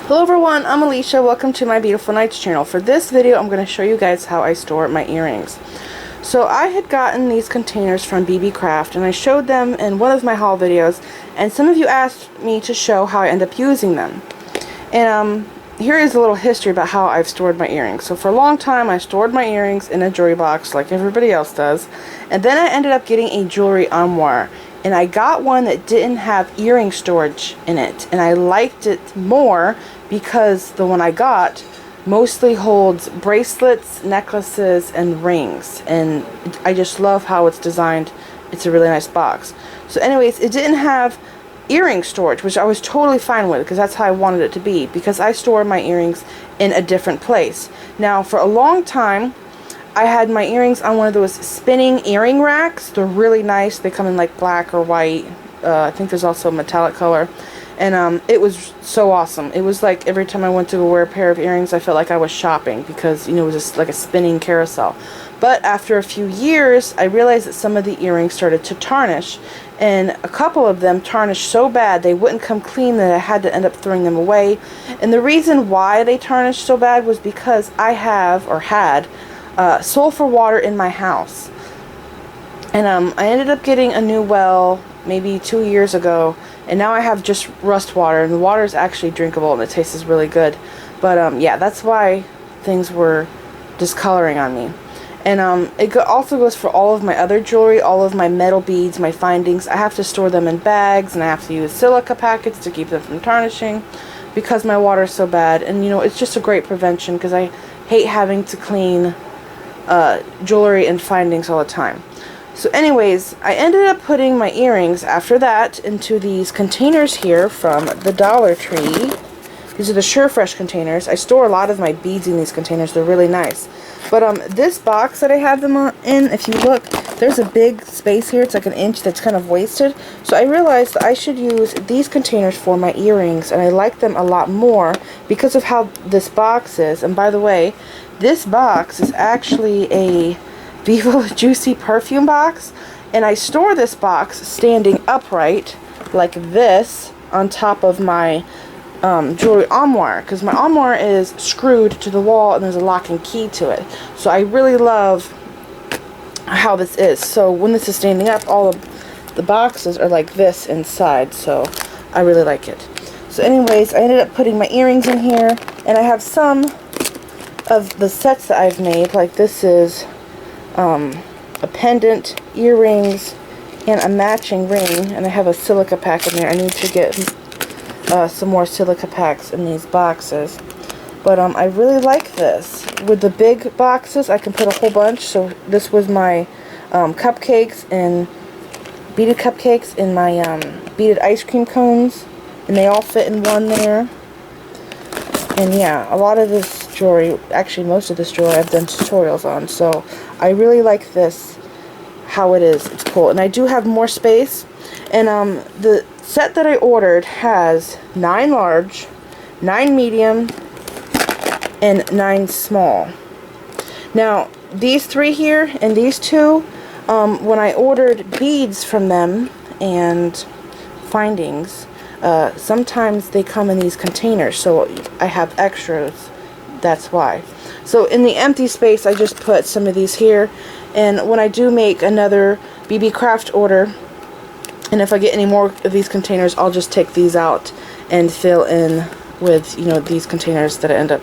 Hello everyone, I'm Alicia. Welcome to my Beautiful Nights channel. For this video, I'm going to show you guys how I store my earrings. So I had gotten these containers from Beebeecraft, and I showed them in one of my haul videos, and some of you asked me to show how I end up using them. And here is a little history about how I've stored my earrings. So for a long time, I stored my earrings in a jewelry box like everybody else does, and then I ended up getting a jewelry armoire. And I got one that didn't have earring storage in it, and I liked it more because the one I got mostly holds bracelets, necklaces, and rings, and I just love how it's designed. It's a really nice box. So anyways, it didn't have earring storage, which I was totally fine with because that's how I wanted it to be, because I store my earrings in a different place. Now for a long time I had my earrings on one of those spinning earring racks. They're really nice. They come in like black or white. I think there's also a metallic color. And it was so awesome. It was like every time I went to go wear a pair of earrings, I felt like I was shopping because, you know, it was just like a spinning carousel. But after a few years, I realized that some of the earrings started to tarnish. And a couple of them tarnished so bad they wouldn't come clean that I had to end up throwing them away. And the reason why they tarnished so bad was because I have, or had, sulfur water in my house. And I ended up getting a new well maybe 2 years ago, and now I have just rust water, and the water is actually drinkable and it tastes really good. But yeah, that's why things were discoloring on me. And it also goes for all of my other jewelry, all of my metal beads, my findings. I have to store them in bags, and I have to use silica packets to keep them from tarnishing because my water is so bad. And you know, it's just a great prevention because I hate having to clean jewelry and findings all the time. So anyways, I ended up putting my earrings after that into these containers here from the Dollar Tree. These are the Surefresh containers. I store a lot of my beads in these containers. They're really nice. But this box that I have them in, if you look, there's a big space here. It's like an inch that's kind of wasted. So I realized that I should use these containers for my earrings, and I like them a lot more because of how this box is. And by the way, this box is actually a Viva Juicy perfume box, and I store this box standing upright like this on top of my jewelry armoire, because my armoire is screwed to the wall and there's a lock and key to it. So I really love how this is. So when this is standing up, all of the boxes are like this inside, so I really like it. So anyways, I ended up putting my earrings in here, and I have some of the sets that I've made. Like this is a pendant, earrings, and a matching ring, and I have a silica pack in there. I need to get some more silica packs in these boxes. But I really like this. With the big boxes, I can put a whole bunch. So this was my cupcakes and beaded cupcakes and my beaded ice cream cones, and they all fit in one there. And yeah, a lot of this jewelry, actually most of this jewelry I've done tutorials on, so I really like this, how it is. It's cool. And I do have more space, and the set that I ordered has 9 large, 9 medium, and 9 small. Now these 3 here and these 2, when I ordered beads from them and findings, sometimes they come in these containers, so I have extras. That's why. So in the empty space, I just put some of these here, and when I do make another Beebeecraft order, and if I get any more of these containers, I'll just take these out and fill in with, you know, these containers that I end up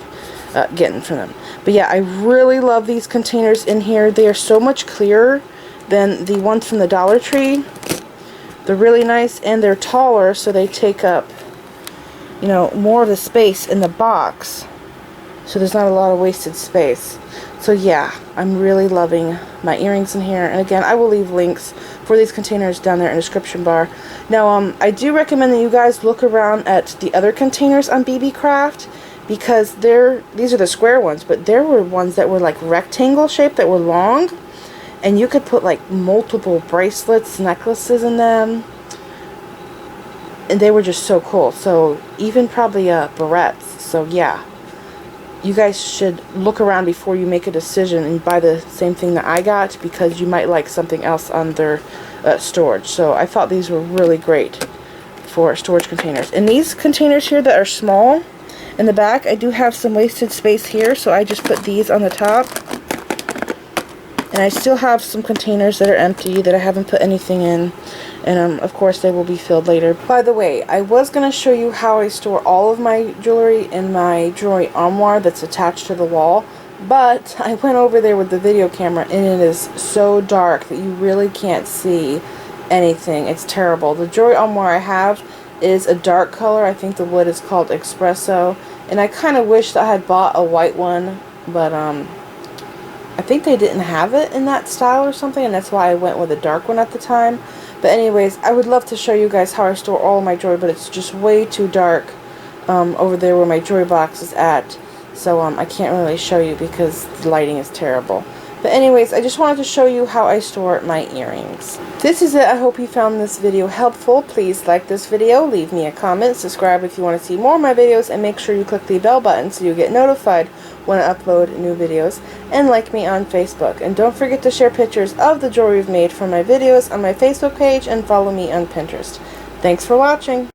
getting from them. But yeah, I really love these containers in here. They are so much clearer than the ones from the Dollar Tree. They're really nice, and they're taller, so they take up, you know, more of the space in the box. So there's not a lot of wasted space. So yeah, I'm really loving my earrings in here. And again, I will leave links for these containers down there in the description bar. Now, I do recommend that you guys look around at the other containers on Beebeecraft, because these are the square ones, but there were ones that were like rectangle shaped that were long, and you could put like multiple bracelets, necklaces in them, and they were just so cool. So even probably barrettes. So yeah, you guys should look around before you make a decision and buy the same thing that I got, because you might like something else on their storage. So I thought these were really great for storage containers. And these containers here that are small, In the back, I do have some wasted space here, so I just put these on the top. And I still have some containers that are empty that I haven't put anything in. And of course they will be filled later. By the way, I was going to show you how I store all of my jewelry in my jewelry armoire that's attached to the wall. But I went over there with the video camera and it is so dark that you really can't see anything. It's terrible. The jewelry armoire I have is a dark color. I think the wood is called espresso. And I kind of wish that I had bought a white one. But I think they didn't have it in that style or something, and that's why I went with a dark one at the time. But anyways, I would love to show you guys how I store all of my jewelry, but it's just way too dark over there where my jewelry box is at. So I can't really show you because the lighting is terrible. But anyways, I just wanted to show you how I store my earrings. This is it. I hope you found this video helpful. Please like this video, leave me a comment, subscribe if you want to see more of my videos, and make sure you click the bell button so you get notified when I upload new videos, and like me on Facebook. And don't forget to share pictures of the jewelry you've made from my videos on my Facebook page and follow me on Pinterest. Thanks for watching.